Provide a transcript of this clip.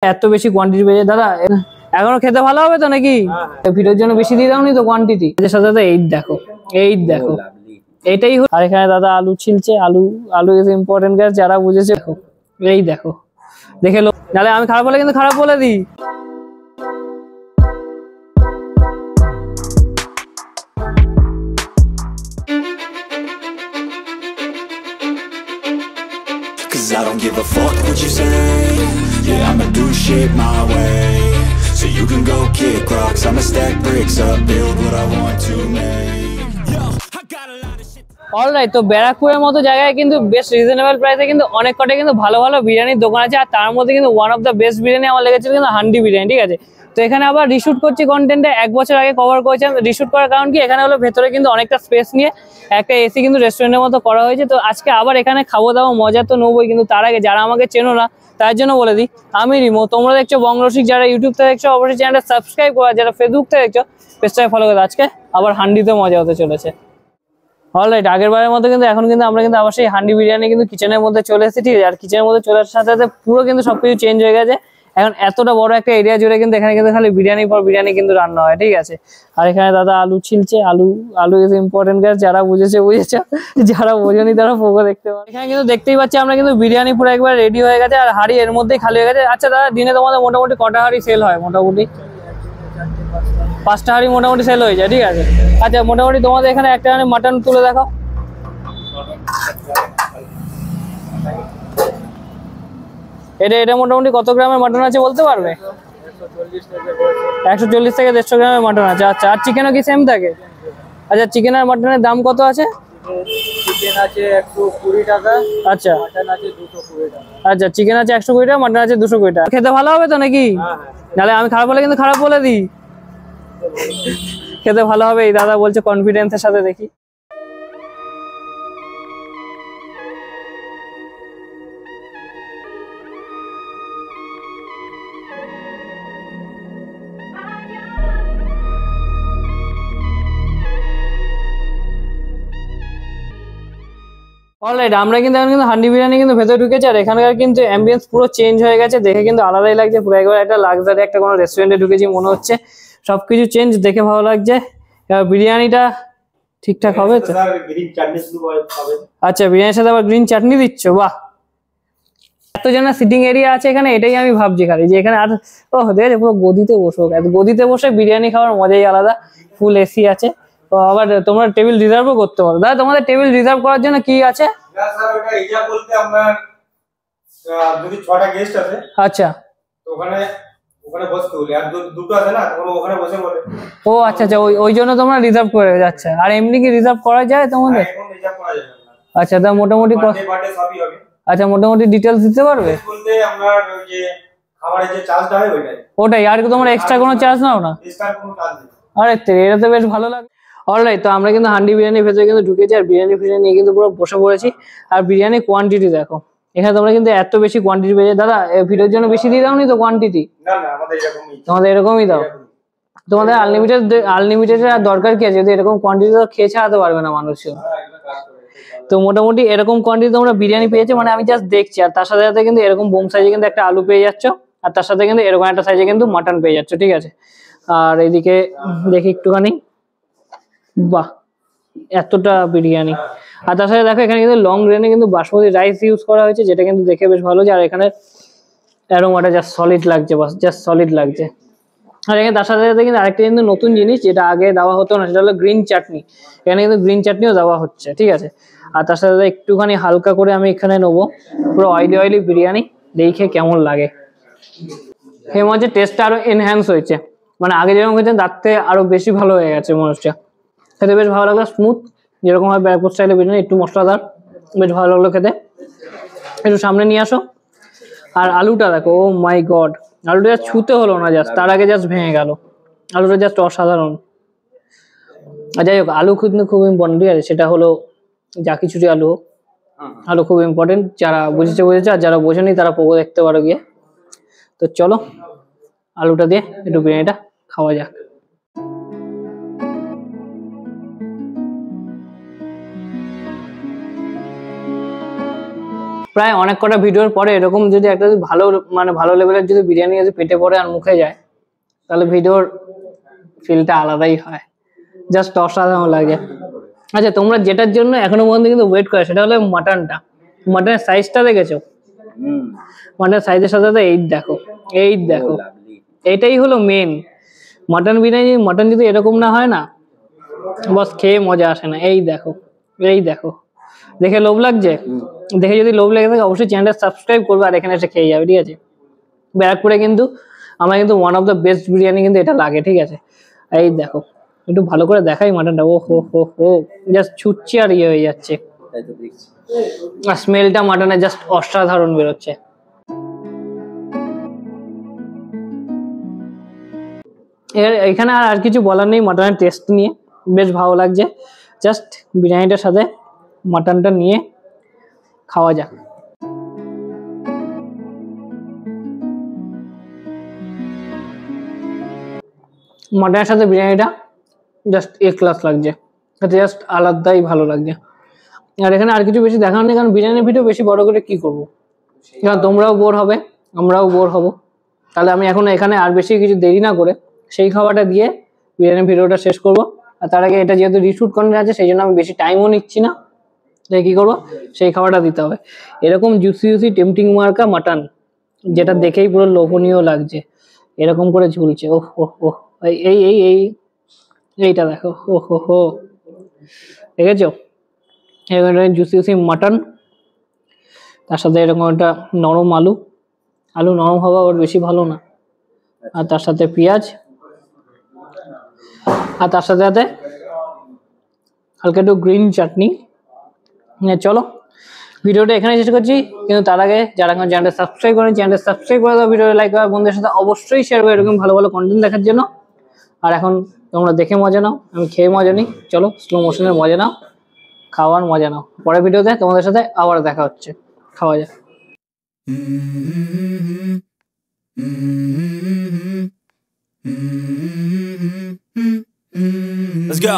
এত বেশি কোয়ান্টিটি পেয়ে দাদা এখনো খেতে ভালো হবে তো নাকি? ভিডিওর জন্য বেশি দিয়ে দাওনি তো কোয়ান্টিটি? এর সাথে সাথে এই দেখো এটাই। আর এখানে দাদা আলু ছিলছে। আলু ইজ ইম্পর্টেন্ট গ্যাস, যারা বুঝেছে এই দেখো দেখে লো, নাহলে আমি খারাপ বলে কিন্তু খারাপ বলে দিই। I don't give a fuck what you say. Yeah, I'ma do shit my way. So you can go kick rocks, I'ma stack bricks up, build what I want to make. Yo, I got a lot of shit. Alright, তো ব্যারাকপুরের মতো জায়গায় কিন্তু বেশ reasonable প্রাইসে কিন্তু অনেক কটা কিন্তু ভালো ভালো বিরিয়ানির দোকান আছে। আর তার মধ্যে কিন্তু one of the best biryani আমার লেগেছিল কিন্তু হান্ডি বিরিয়ানি, ঠিক আছে? তো এখানে আবার রিশুট করছি কন্টেন্টে, 1 বছর আগে কভার করেছিলাম। রিশুট করার কারণ কি, এখানে হলো ভেতরে কিন্তু অনেকটা স্পেস নিয়ে একটা এসি কিন্তু রেস্টুরেন্টের মতো করা হয়েছে। তো আজকে আবার এখানে খাবো দাবো, মজা তো নেবই, কিন্তু তার আগে যারা আমাকে চেনো না তার জন্য বলে দিই, আমি রিমো। তোমরা দেখছো বঙ্গরসিক, যারা ইউটিউব থেকে দেখছো অবশ্যই চ্যানেলটা সাবস্ক্রাইব করা, যারা ফেসবুক থেকে দেখছো পেজটাকে ফলো করে। আজকে আবার হান্ডিতে মজা হতে চলেছে। অলরাইট, আগের বারের মতো কিন্তু এখন কিন্তু আমরা কিন্তু আবার সেই হান্ডি বিরিয়ানি কিন্তু কিচেনের মধ্যে চলে এসেছি, ঠিক আছে? আর কিচেনের মধ্যে চলে আসার সাথে সাথে পুরো কিন্তু সবকিছু চেঞ্জ হয়ে গেছে। এখন এতটা বড় একটা এরিয়া জুড়ে কিন্তু এখানে কিন্তু খালি বিরিয়ানি পর বিরিয়ানি কিন্তু রান্না হয়, ঠিক আছে? আর এখানে দাদা আলু ছিলছে। আলু ইজ ইম্পর্টেন্ট গ্যাস, যারা বুঝেছে, যারা বোঝেনি তারা পোকো দেখতে পারে। এখানে কিন্তু দেখতেই পাচ্ছি আমরা কিন্তু বিরিয়ানি পুরো একবার রেডি হয়ে গেছে, আর হাড়ি এর মধ্যেই খালি হয়ে গেছে। আচ্ছা দাদা, দিনে তোমাদের মোটামুটি কটা হাড়ি সেল হয়? মোটামুটি 5টা হাড়ি মোটামুটি সেল হয়ে যায়, ঠিক আছে? আচ্ছা, মোটামুটি তোমাদের এখানে একটা মাটন তুলে দেখো। এটা মোটামুটি কত গ্রামের মাটন আছে বলতে পারবে? 140 থেকে 150 গ্রামের মাটন আছে। আচ্ছা, আর চিকেনও কি সেম থাকে? আচ্ছা, চিকেন আর মাটনের দাম কত আছে? চিকেন আছে 120 টাকা। আচ্ছা, মাটন আছে 220 টাকা। আচ্ছা, চিকেন আছে 120 টাকা, মাটন আছে 220 টাকা। খেতে ভালো হবে তো নাকি? নাহলে আমি খারাপ বলে কিন্তু খারাপ বলে দিই। খেতে ভালো হবে, এই দাদা বলছে কনফিডেন্সের সাথে। দেখি অলরাইট, আমরা কিন্তু এখন কিন্তু হান্ডি বিরিয়ানি কিন্তু ভেতরে ঢুকেছি। আর এখানকার কিন্তু অ্যাম্বিয়েন্স পুরো চেঞ্জ হয়ে গেছে, দেখে কিন্তু আলাদাই লাগছে। পুরো একবার একটা লাক্সারি একটা কোনো রেস্টুরেন্টে ঢুকেছি মনে হচ্ছে। সবকিছু চেঞ্জ, দেখে ভালো লাগছে। এবার বিরিয়ানিটা ঠিকঠাক হবে তো? আচ্ছা, বিরিয়ানির সাথে আবার গ্রিন চাটনি দিচ্ছ, বাহ! এতজনের সিটিং এরিয়া আছে এখানে, এটাই আমি ভাবছি খালি যে এখানে। আর দেখে পুরো গদিতে বসো, গদিতে বসে বিরিয়ানি খাওয়ার মজাই আলাদা। ফুল এসি আছে। তো আবার তোমরা টেবিল রিজার্ভও করতে পারো। দাদা, তোমাদের টেবিল রিজার্ভ করার জন্য কি আছে? যদি 6টা গেস্ট আছে, আচ্ছা, তো ওখানে বসতে বলি। আর দুটো আছে না, ওখানে বসে বলে। ও আচ্ছা আচ্ছা, ওই জন্য তোমরা রিজার্ভ করে যাচ্ছে। আর এমনি কি রিজার্ভ করা যায় তোমাদের? এখন রিজার্ভ করা যাবে না। আচ্ছা, তা মোটামুটি বার্থডে সবই হবে। আচ্ছা, মোটামুটি ডিটেলস দিতে পারবে? বলতে আমরা ওই যে খাবারের যে চার্জটা হয় ওটাই। আর কি তোমরা এক্সট্রা কোনো চার্জ নাও না? এক্সট্রা কোনো চার্জ নেই। আরে এটা তো বেশ ভালো লাগে। অলরাইট, তো আমরা কিন্তু হান্ডি বিরিয়ানি ভেতরে কিন্তু ঢুকেছি। আর বিরিয়ানি নিয়ে কিন্তু পুরো বসে পড়েছি। আর বিরিয়ানি কোয়ান্টিটি দেখো, এখানে তোমরা কিন্তু এত বেশি কোয়ান্টিটি পেয়ে। দাদা, ভিডিওর জন্য বেশি দিয়ে দাওনি তো কোয়ান্টিটি? না না, তোমাদের এরকমই দাও। তোমাদের আনলিমিটেড আর দরকার কি আছে? যদি এরকম কোয়ান্টিটি তো খেয়ে ছাড়াতে পারবে না মানুষ। তো মোটামুটি এরকম কোয়ান্টিটি তোমরা বিরিয়ানি পেয়েছো, মানে আমি জাস্ট দেখছি। আর তার সাথে সাথে কিন্তু এরকম বোম সাইজে কিন্তু একটা আলু পেয়ে যাচ্ছ। আর তার সাথে কিন্তু এরকম একটা সাইজে কিন্তু মাটন পেয়ে যাচ্ছ, ঠিক আছে? আর এইদিকে দেখি একটুখানি, বাহ, এতটা বিরিয়ানি। আর তার সাথে দেখো এখানে কিন্তু লং রেঞ্জে কিন্তু বাসমতি রাইস ইউজ করা হয়েছে, যেটা কিন্তু দেখে বেশ ভালো। আর এখানে অ্যারোমাটা জাস্ট সলিড লাগছে, বাস জাস্ট সলিড লাগছে। আর এখানে তার সাথে সাথে কিন্তু আরেকটা কিন্তু নতুন জিনিস, যেটা আগে দেওয়া হতো না, সেটা হলো গ্রিন চাটনি। এখানে কিন্তু গ্রিন চাটনিও দেওয়া হচ্ছে, ঠিক আছে? আর তার সাথে একটুখানি হালকা করে আমি এখানে নেবো পুরো অয়েলি বিরিয়ানি, দেখে কেমন লাগে। সেই মধ্যে টেস্টটা আরো এনহ্যান্স হয়েছে, মানে আগে যেরকম হয়েছে তার থেকে আরো বেশি ভালো হয়ে গেছে মনে হচ্ছে। খেতে বেশ ভালো লাগলো, স্মুথ যেরকম হয় ব্যারাকপুর স্টাইলে বিরিয়ানি, একটু মশলাদার, বেশ ভালো লাগলো খেতে। একটু সামনে নিয়ে আসো। আর আলুটা দেখো, ও মাই গড, আলুটা ছুতে হলো না, জাস্ট তার আগে জাস্ট ভেঙে গেল। আলুটা জাস্ট অসাধারণ। আর যাই হোক, আলু কিন্তু খুব ইম্পর্টেন্ট, ঠিক আছে? সেটা হলো যা কিছুটি আলু খুব ইম্পর্টেন্ট। যারা বুঝেছে, আর যারা বোঝেনি তারা পোকো দেখতে পারো গিয়ে। তো চলো আলুটা দিয়ে একটু বিরিয়ানিটা খাওয়া যাক। প্রায় অনেক কটা ভিডিওর পরে এরকম যদি একটা ভালো মানে ভালো লেভেলের যদি বিরিয়ানি যদি পেটে পড়ে আর মুখে যায়, তাহলে ভিডিওর ফিলটা আলাদাই হয়, জাস্ট অসাধারণ লাগে। আচ্ছা, তোমরা যেটার জন্য এখনো পর্যন্ত কিন্তু ওয়েট করে সেটা হলো মাটনটা। মাটনের সাইজটা দেখেছো? মাটনের সাইজের সাথে সাথে এই দেখো এটাই হলো মেন মাটন বিরিয়ানি। মাটন যদি এরকম না হয় না, বস খেয়ে মজা আসে না। এই দেখো দেখে লোভ লাগছে? দেখে যদি লোভ লেগে থাকে অবশ্যই চ্যানেলটা সাবস্ক্রাইব করবে আর এখানে এসে খেয়ে যাবে, ঠিক আছে? ব্যারাকপুরে কিন্তু আমার কিন্তু one of the best biryani কিন্তু এটা লাগে, ঠিক আছে? এই দেখো একটু ভালো করে দেখাই মাটনটা, ও হো জাস্ট ছুটছে আর ইয়ে হয়ে যাচ্ছে, আর স্মেলটা মাটনের জাস্ট অসাধারণ বেরোচ্ছে। এখানে আর কিছু বলার নেই, মাটনের টেস্ট নিয়ে বেশ ভালো লাগছে। জাস্ট বিরিয়ানিটার সাথে মাটনটা নিয়ে খাওয়া যাক। মাটনের সাথে বিরিয়ানিটা জাস্ট এ ক্লাস লাগছে, এটা জাস্ট আলাদাই ভালো লাগছে। আর এখানে আর কিছু বেশি দেখার নেই, কারণ বিরিয়ানির ভিডিও বেশি বড় করে কি করবো, কারণ তোমরাও বোর হবে আমরাও বোর হব। তাহলে আমি এখন এখানে আর বেশি কিছু দেরি না করে সেই খাবারটা দিয়ে বিরিয়ানির ভিডিওটা শেষ করব। আর তার আগে এটা যেহেতু রিশুট কন্টেন্ট আছে সেই জন্য আমি বেশি টাইমও নিচ্ছি না, তাই কি করবো সেই খাবারটা দিতে হবে। এরকম জুসি টেম্পটিং মার্কা মাটন, যেটা দেখেই পুরো লোভনীয় লাগছে, এরকম করে ঝুলছে। ওহ এইটা দেখো, হো দেখেছো? এখানে জুসি মাটন, তার সাথে এরকম একটা নরম আলু নরম হওয়া ওর বেশি ভালো না, আর তার সাথে পেঁয়াজ, আর তার সাথে সাথে হালকা একটু গ্রিন চাটনি। চলো ভিডিওটা এখানে শেষ করছি, কিন্তু তার আগে যারা এখন চ্যানেলটা সাবস্ক্রাইব করেন চ্যানেলটা সাবস্ক্রাইব করে দাও, ভিডিওটা লাইক করো, বন্ধুদের সাথে অবশ্যই শেয়ার করো এরকম ভালো ভালো কন্টেন্ট দেখার জন্য। আর এখন তোমরা দেখে মজা নাও, আমি খেয়ে মজা নিই। চলো স্লো মোশনের মজা নাও, খাওয়ার মজা নাও। পরের ভিডিওতে তোমাদের সাথে আবার দেখা হচ্ছে, খাওয়া যাক। Let's go.